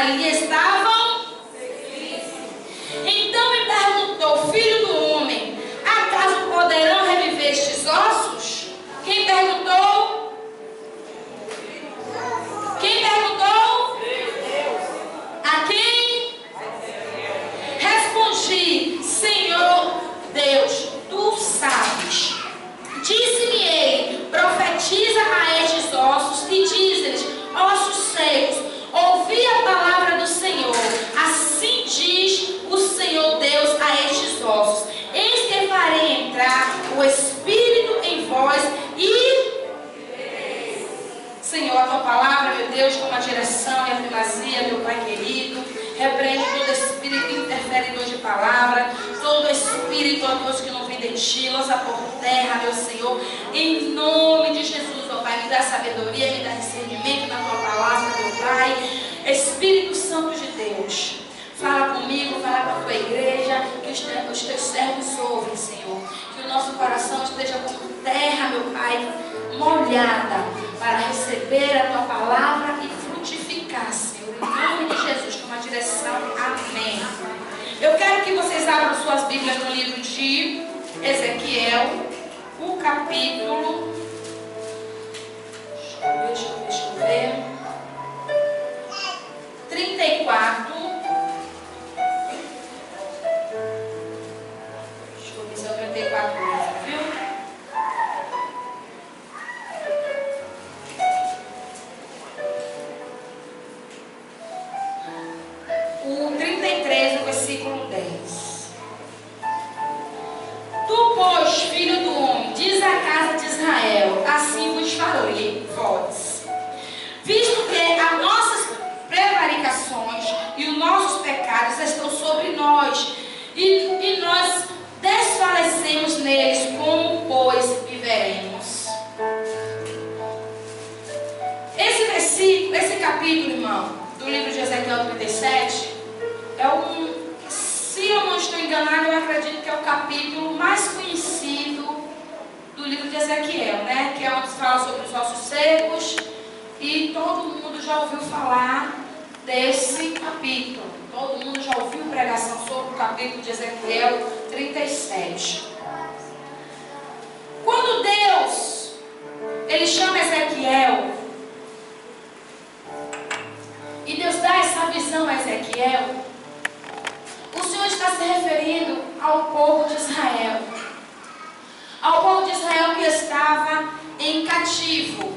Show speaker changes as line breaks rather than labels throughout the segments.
ali estavam. Então me perguntou: filho do homem, acaso poderão reviver estes ossos? Quem perguntou? Quem perguntou? A quem? Respondi: Senhor Deus, tu sabes. Disse-me ele: profetiza a estes ossos e diz-lhes: ossos secos, ouvi a palavra do Senhor. Assim diz o Senhor Deus a estes ossos: eis que farei entrar o Espírito em vós e... Senhor, a tua palavra, meu Deus, com a direção e a primazia, meu Pai querido, repreende todo espírito interferidor de palavra, todo espírito, ó Deus, que não vem de ti, lança por terra, meu Senhor, em nome de Jesus, ó Pai, me dá sabedoria, me dá discernimento na tua palavra, meu Pai. Espírito Santo de Deus, fala comigo, fala com a tua igreja, que os teus servos ouvem, Senhor, que o nosso coração esteja como terra, meu Pai, molhada, para receber a tua palavra e frutificar, Senhor, em nome de Jesus, com uma direção. Amém. Eu quero que vocês abram suas Bíblias no livro de Ezequiel, o capítulo, deixa eu ver, 34. Deixa eu ver se é o 34 mesmo, viu? O 33, o versículo 10. Tu, pois, filho do homem, diz à casa de Israel: assim vos falei, vós, visto que as nossas prevaricações e os nossos pecados estão sobre nós, e nós desfalecemos neles, como, pois, viveremos? Esse versículo, esse capítulo, irmão, do livro de Ezequiel 37, se eu não estou enganado, eu acredito que é o capítulo mais conhecido do livro de Ezequiel, né? Que é onde se fala sobre os ossos secos, e todo mundo já ouviu falar desse capítulo. Todo mundo já ouviu pregação sobre o capítulo de Ezequiel 37. Quando Deus, ele chama Ezequiel, e Deus dá essa visão a Ezequiel, o Senhor está se referindo ao povo de Israel. Ao povo de Israel que estava em cativo.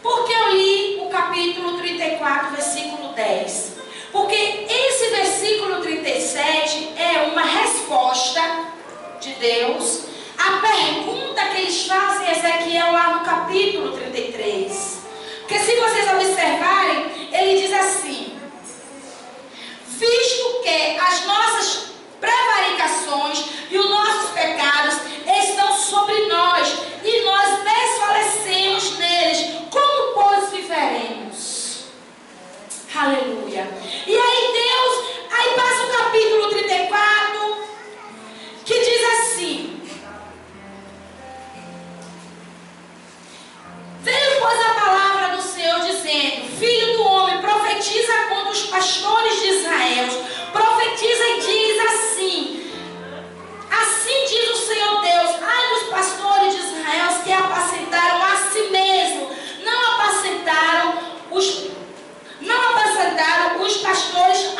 Por que eu li o capítulo 34, versículo 10? Porque esse versículo 37 é uma resposta de Deus à pergunta que eles fazem a Ezequiel lá no capítulo 33. Porque se vocês observarem, ele diz assim: visto que as nossas prevaricações e os nossos pecados estão sobre nós, e nós desfalecemos neles, como, pois, viveremos? Aleluia. E aí passa o capítulo 34, que diz assim: veio, pois, a palavra do Senhor dizendo: filho do homem, profetiza contra os pastores de Israel, profetiza e diz assim: assim diz o Senhor Deus, ai dos pastores de Israel que apacentaram a si mesmo, não apacentaram os pastores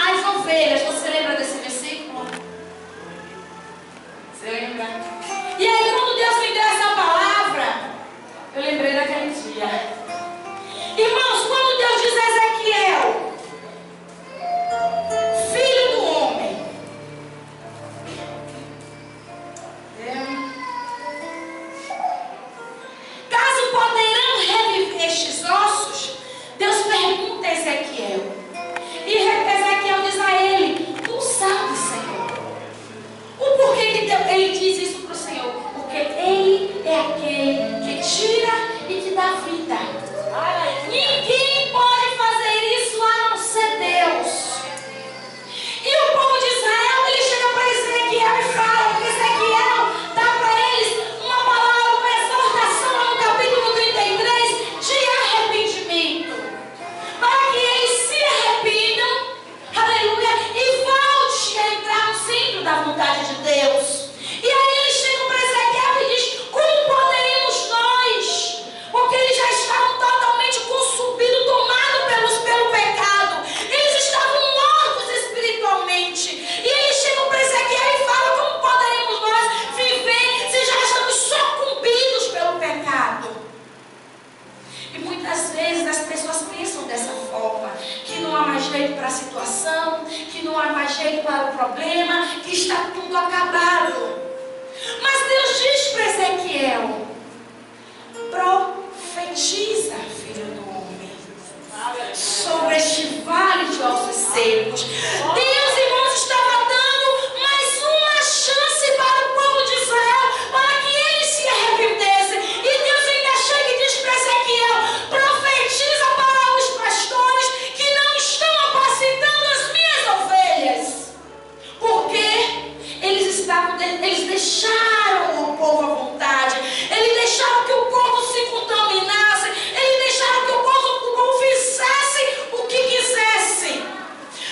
jeito para a situação, que não há mais jeito para o problema, que está tudo acabado. Mas Deus diz para Ezequiel: profetiza, filho do homem, sobre este vale de ossos secos. Deus, irmãos, estava dando mais uma chance para o povo de Israel, para que eles se arrependessem. E Deus ainda chega e diz para Ezequiel: profetiza para os pastores que não estão apacentando as minhas ovelhas. Porque eles deixaram o povo à vontade, eles deixaram que o povo se contaminasse, eles deixaram que o povo fizesse o que quisesse.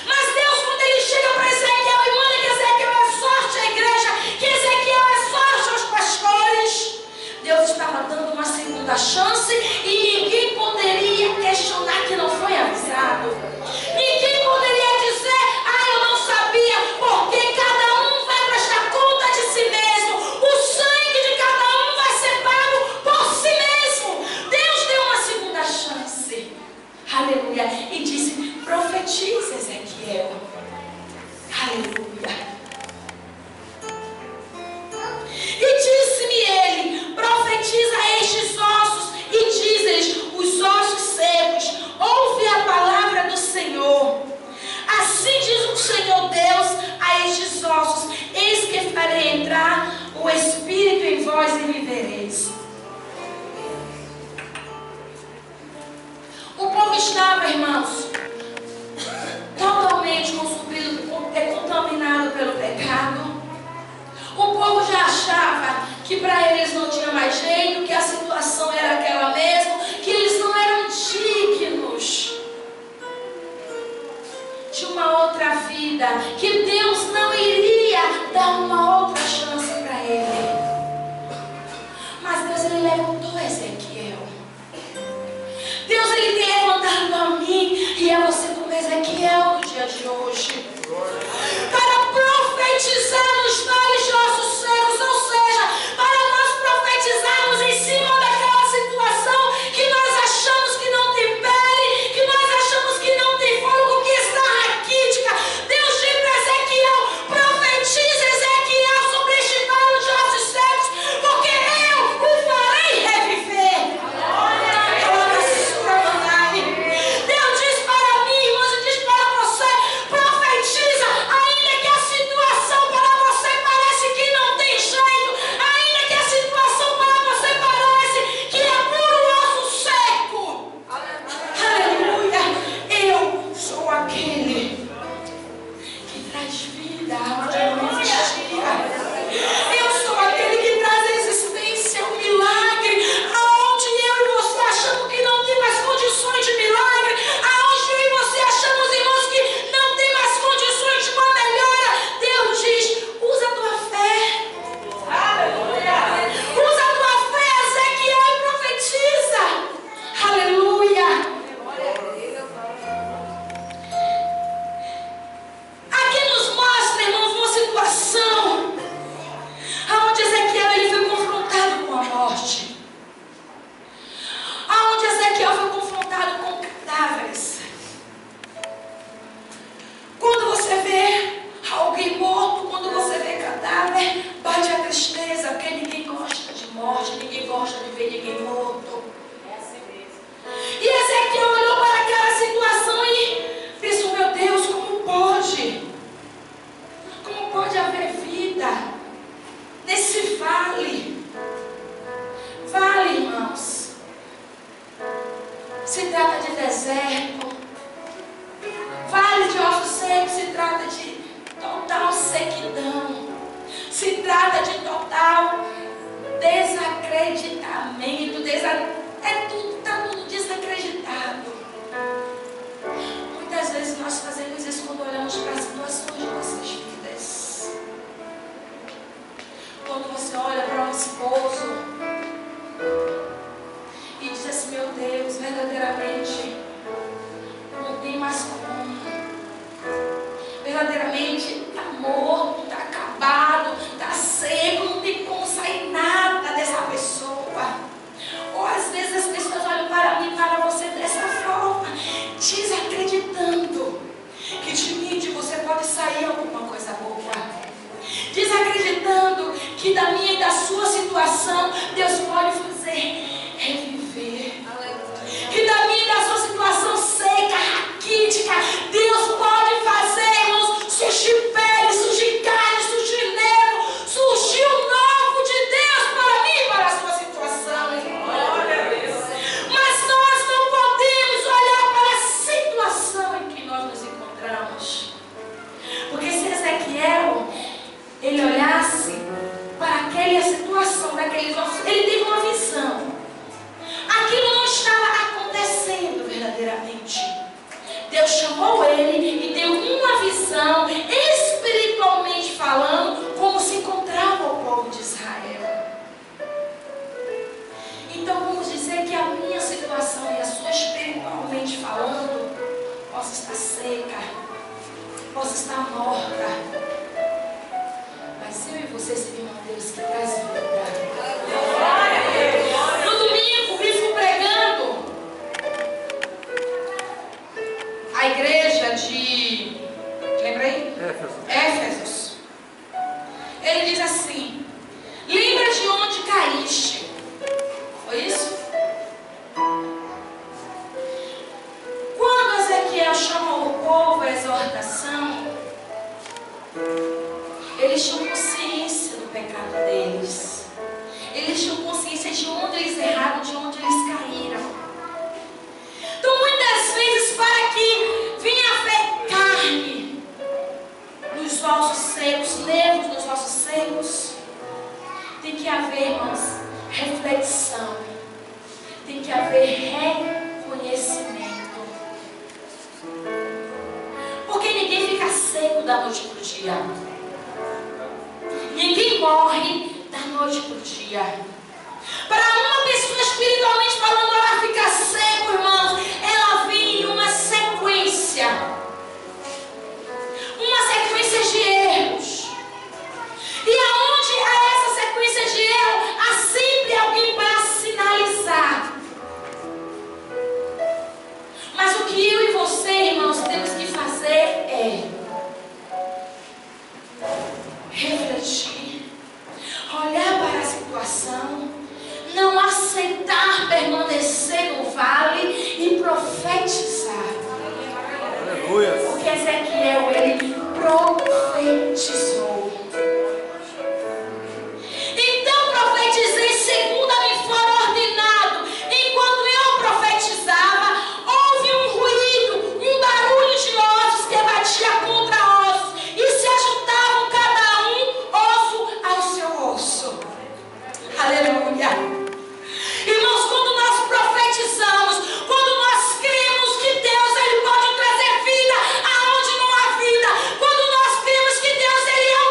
Mas Deus, quando ele chega para Ezequiel e manda que Ezequiel exorte a igreja, que Ezequiel exorte os pastores, Deus estava dando uma segunda chance e ninguém poderia questionar que não foi avisado. Ninguém poderia dizer: ah, eu não sabia, porque cada um vai prestar conta de si mesmo. O sangue de cada um vai ser pago por si mesmo. Deus deu uma segunda chance. Aleluia. E disse: profetiza, Ezequiel. Aleluia. E disse-me ele: profetiza a estes ossos e diz-lhes: os ossos secos, ouve a palavra do Senhor. Assim diz o Senhor Deus a estes ossos: eis que farei entrar o Espírito em vós e vivereis. O povo estava, irmãos, totalmente consumido, contaminado pelo pecado. O povo já achava que para eles não tinha mais jeito, que a situação era aquela mesmo, que eles não eram dignos de uma outra vida, que Deus não iria dar uma outra chance para ele. Mas Deus, ele levantou Ezequiel. Deus, ele tem levantado a mim e a você como Ezequiel no dia de hoje, para profetizar nos vales de ossos secos, ou seja, para nós profetizarmos em cima daquela situação que nós achamos que não tem pele, que nós achamos que não tem fogo, que está raquítica. Deus diz para Ezequiel: profetiza, Ezequiel, sobre este vale de ossos secos, porque eu o farei reviver. Deus diz para mim, irmãos, e diz para você: profetiza, ainda que a situação para você parece que não tem jeito, ainda que a situação para você parece que é puro osso seco. Aleluia. Eu sou aquele que traz vida onde não existia. Eu sou aquele que traz à existência um milagre, aonde eu e você achamos que não tem mais condições de milagre, aonde eu e você achamos, irmãos, que não tem mais condições de uma melhora. Deus diz: usa a tua fé. Aleluia. Usa a tua fé, Ezequiel, e profetiza. Aleluia. Aqui nos mostra, irmãos, uma situação aonde Ezequiel ele foi confrontado com a morte, aonde Ezequiel foi confrontado com cadáveres. Quando você vê alguém morto, quando você vê cadáver, bate a tristeza, porque ninguém gosta de morte, ninguém gosta de ver ninguém morto. E Ezequiel olhou para aquela situação e pensou: meu Deus, como pode? Como pode haver vida nesse vale? Vale, irmãos, se trata de deserto. Vale de ossos secos se trata de total sequidão. Se trata de total desacreditamento. Está tudo desacreditado. Muitas vezes nós fazemos isso quando olhamos para as situações de nossas vidas. Quando você olha para um esposo e diz assim: meu Deus, verdadeiramente não tem mais como. Verdadeiramente está morto, está acabado, está seco, não tem como sair nada dessa pessoa. da minha e da sua situação, Deus pode fazer reviver. Que da minha e da sua situação seca, raquítica, Deus pode fazer, irmãos, surgir pele, surgir carne, surgir nervo, surgir o novo de Deus para mim e para a sua situação, irmão. Mas nós não podemos olhar para a situação em que nós nos encontramos. Porque se Ezequiel, ele olhasse para aquela situação, daqueles ossos, ele teve uma visão. Aquilo não estava acontecendo verdadeiramente. Deus chamou ele e deu uma visão, espiritualmente falando, como se encontrava o povo de Israel. Então vamos dizer que a minha situação e a sua, espiritualmente falando, possa estar seca, possa estar morta. Mas eu e você servimos a Deus que traz vida. No domingo, Cristo pregando a igreja de... Lembra aí? Éfesos. Ele diz assim: lembra de onde caíste. Foi isso? Quando Ezequiel chamou o povo à exortação, eles tinham consciência do pecado deles. Eles tinham consciência de onde eles erraram, de onde eles caíram. Então, muitas vezes, para que venha haver carne nos ossos secos, nervos nos ossos secos, tem que haver, irmãos, reflexão. Tem que haver reconhecimento. Porque ninguém fica seco da noite para o dia. Ninguém morre da noite para o dia. Para uma pessoa espiritualmente falando, ela fica seca, irmãos, ela vem em uma sequência de erros. E aonde há essa sequência de erros, há sempre alguém para sinalizar. Mas o que eu e você, irmãos, temos que fazer é refletir, olhar para a situação, não aceitar permanecer no vale e profetizar.
Aleluia.
Porque Ezequiel, ele profetizou. Então profetizei segundo a me for ordenado. Enquanto eu profetizava, houve um ruído, um barulho de ossos que batia contra ossos e se ajuntavam cada um osso ao seu osso. Aleluia. Irmãos, quando nós profetizamos, quando nós cremos que Deus, ele pode trazer vida aonde não há vida, quando nós cremos que Deus, ele é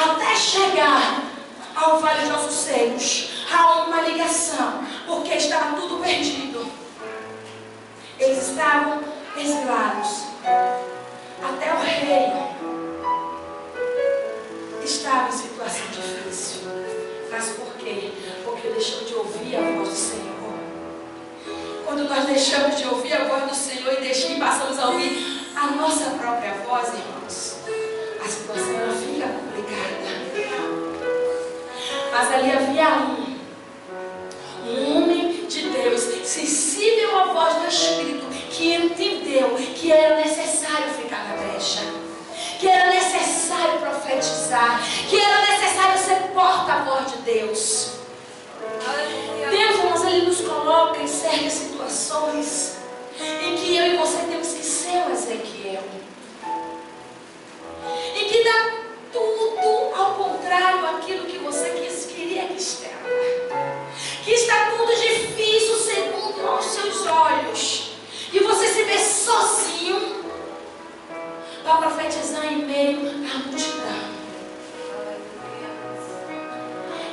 até chegar ao vale de ossos secos, a uma ligação, porque estava tudo perdido. Eles estavam exilados. Até o rei estava em situação difícil. Mas por quê? Porque deixou de ouvir a voz do Senhor. Quando nós deixamos de ouvir a voz do Senhor e passamos a ouvir a nossa própria voz, irmãos, a situação ela fica complicada. Mas ali havia um homem de Deus, sensível à voz do Espírito, que entendeu que era necessário ficar na brecha, que era necessário profetizar, que era necessário ser porta-voz de Deus. Deus, irmãos, Ele nos coloca em certas situações em que eu e você temos que ser o Ezequiel, em que dá tudo ao contrário daquilo que você queria que estava, que está tudo difícil segundo aos seus olhos, e você se vê sozinho para profetizar em meio à multidão.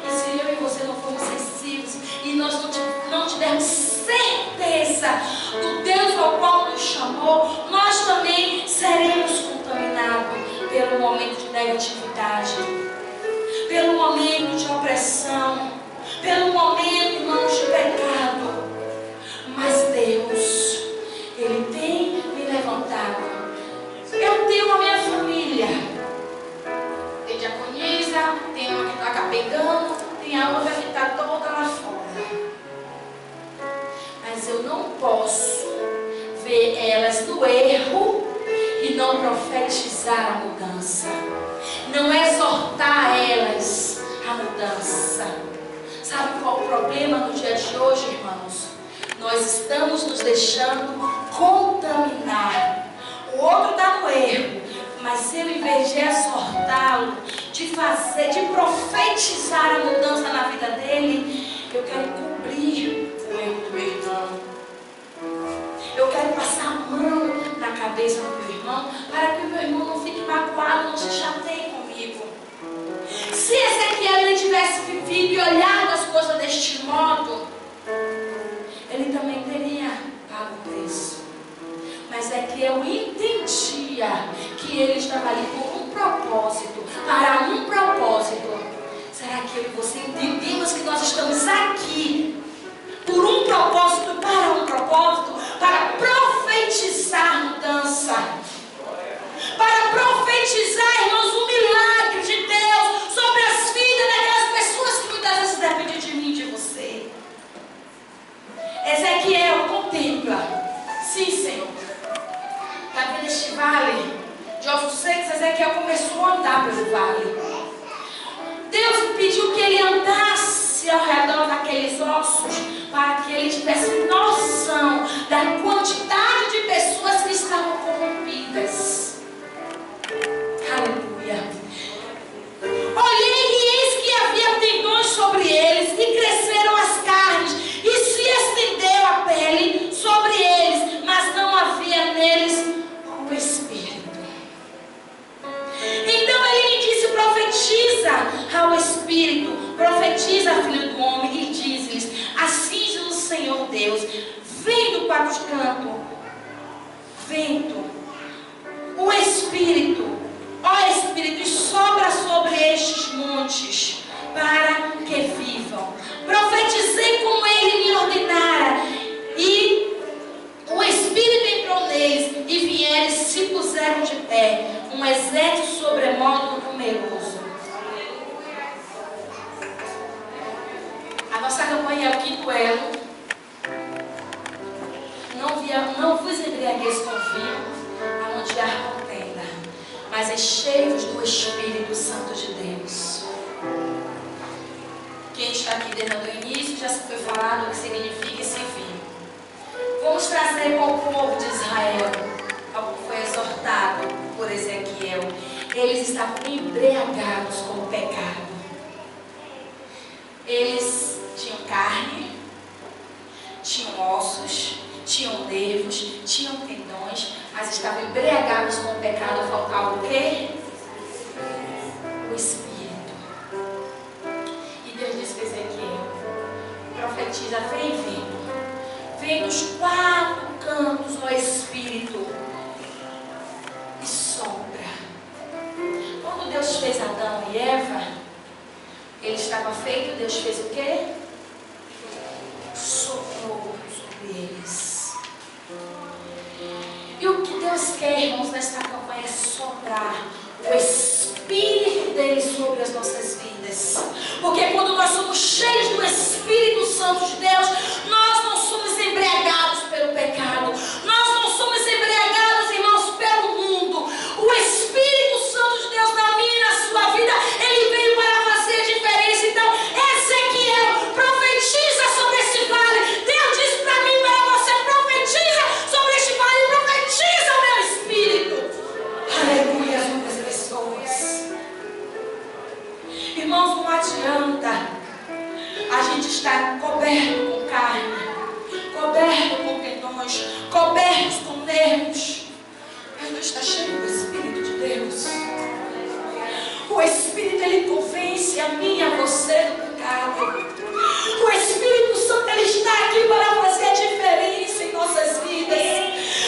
E se eu e você não formos sensíveis e nós não tivermos certeza do Deus ao qual nos chamou, nós também seremos contaminados pelo momento de negatividade, pelo momento de opressão, pelo momento, irmãos, de pecado. Mas Deus, Ele tem me levantado. Eu tenho a minha família. Tem diaconisa, tem uma que está capengando, tem a outra que está toda lá fora. Mas eu não posso ver elas no erro e não profetizar a mudança, não exortar elas a mudança. Sabe qual é o problema no dia de hoje, irmãos? Nós estamos nos deixando contaminar. O outro está no erro, mas se eu, em vez de exortá-lo, de profetizar a mudança na vida dele, eu quero cobrir o erro do meu irmão. Eu quero passar a mão na cabeça do meu irmão, para que o meu irmão não fique magoado, não se chateie comigo. Se Ezequiel ele tivesse vivido e olhado as coisas deste modo, ele também teria pago o preço. Mas Ezequiel entendia que ele estava ali por um propósito, para um propósito. Será que eu e você entendemos que nós estamos aqui por um propósito, para profetizar mudança, para profetizar, irmãos, um milagre de Deus sobre as vidas daquelas pessoas que muitas vezes dependem de mim e de você? Ezequiel contempla. Sim, Senhor. Está vendo este vale de ossos secos? Ezequiel começou a andar pelo vale. Deus pediu que ele andasse ao redor daqueles ossos, para que ele tivesse noção da quantidade de pessoas que estavam corrompidas. Aleluia. Olhei e eis que havia tendões sobre eles, e cresceram as carnes, e se estendeu a pele sobre eles, mas não havia neles o Espírito. Então ele me disse: profetiza ao Espírito, profetiza, filho do homem, e diz-lhes: assim diz o Senhor Deus, vem do quatro cantos, vento, o Espírito, ó Espírito, e sobra sobre estes montes, para que vivam. Profetizei como ele me ordenara, e o Espírito entrou neles, e vieram e se puseram de pé, um exército sobremodo numeroso. A nossa campanha é o quinto elo. Não vos embriagueis com vinho, aonde há contenda, mas enchei-vos do Espírito Santo de Deus. Quem está aqui desde o início já se foi falado o que significa esse vinho. Vamos trazer para o povo de Israel algo que foi exortado por Ezequiel. Eles estavam embriagados com o pecado. Eles tinham carne, tinham ossos, tinham nervos, tinham tendões, mas estavam embriagados com o pecado. Faltava o quê? O Espírito. profetiza: vem vento. Vem dos 4 cantos, ó Espírito, e sopra. Quando Deus fez Adão e Eva, ele estava feito, Deus fez o quê? Soprou sobre eles. E o que Deus quer, irmãos, nesta campanha é soprar o Espírito dele sobre as nossas vidas. Porque quando nós somos cheios do Espírito Santo de Deus, nós não somos embriagados pelo pecado. Nós não somos embriagados, irmãos, pelo mundo. O Espírito Santo de Deus na minha e na sua vida, ele veio para fazer a diferença. Então, Ezequiel, profetiza sobre esse vale. Deus disse para mim, para você: profetiza sobre este vale, profetiza o meu Espírito. Aleluia, muitas pessoas. Irmãos, não adianta a gente estar coberto com carne, coberto com tendões, cobertos com nervos, mas não está cheio do Espírito de Deus. O Espírito, ele convence a mim e a você do pecado. O Espírito Santo, ele está aqui para fazer a diferença em nossas vidas.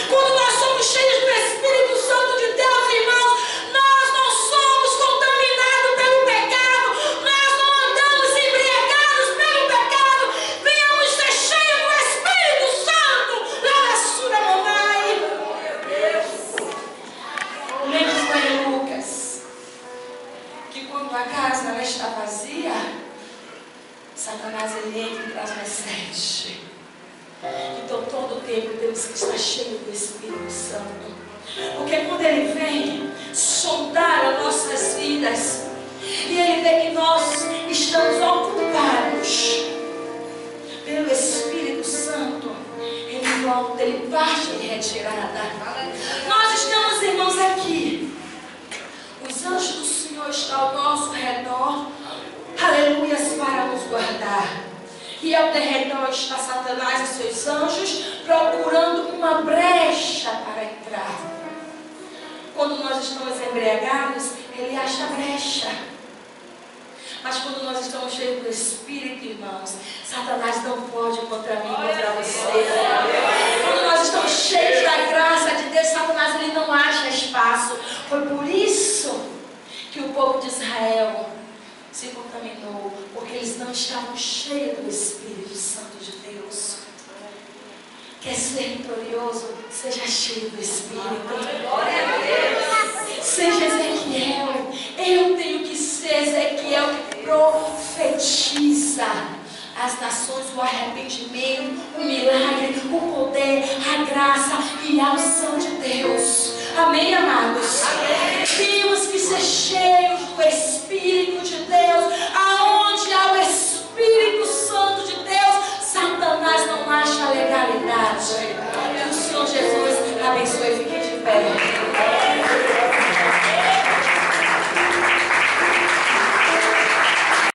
Quando nós somos cheios do Espírito Santo de Deus, irmãos, nós não somos contaminados pelo pecado, nós não andamos embriagados pelo pecado. Venhamos ser cheios do Espírito Santo, lá na Suramonai. Lembra-se lá em Lucas, que quando a casa ela está vazia, Satanás ele entra e traz mais sede. Então todo o tempo temos que estar cheio do Espírito Santo. Porque quando ele vem sondar as nossas vidas e ele vê que nós estamos ocupados pelo Espírito Santo, ele volta, ele parte em retirada. Nós estamos, irmãos, aqui. Os anjos do Senhor estão ao nosso redor. Aleluias, para nos guardar. E ao derredor está Satanás e seus anjos procurando uma brecha para entrar. Quando nós estamos embriagados, ele acha brecha. Mas quando nós estamos cheios do Espírito, irmãos, Satanás não pode contra mim, contra você. Quando nós estamos cheios da graça de Deus, Satanás ele não acha espaço. Foi por isso que o povo de Israel se contaminou, porque eles não estavam cheios do Espírito Santo de Deus. Quer ser vitorioso? Seja cheio do Espírito. Glória a Deus. Seja Ezequiel. Eu tenho que ser Ezequiel que profetiza as nações o arrependimento, o milagre, o poder, a graça e a unção de Deus. Amém, amados? Amém. Temos que ser cheios do Espírito de Deus. Aonde há o Espírito Santo de Deus, Satanás não acha legalidade. Que o Senhor Jesus abençoe e fique de pé.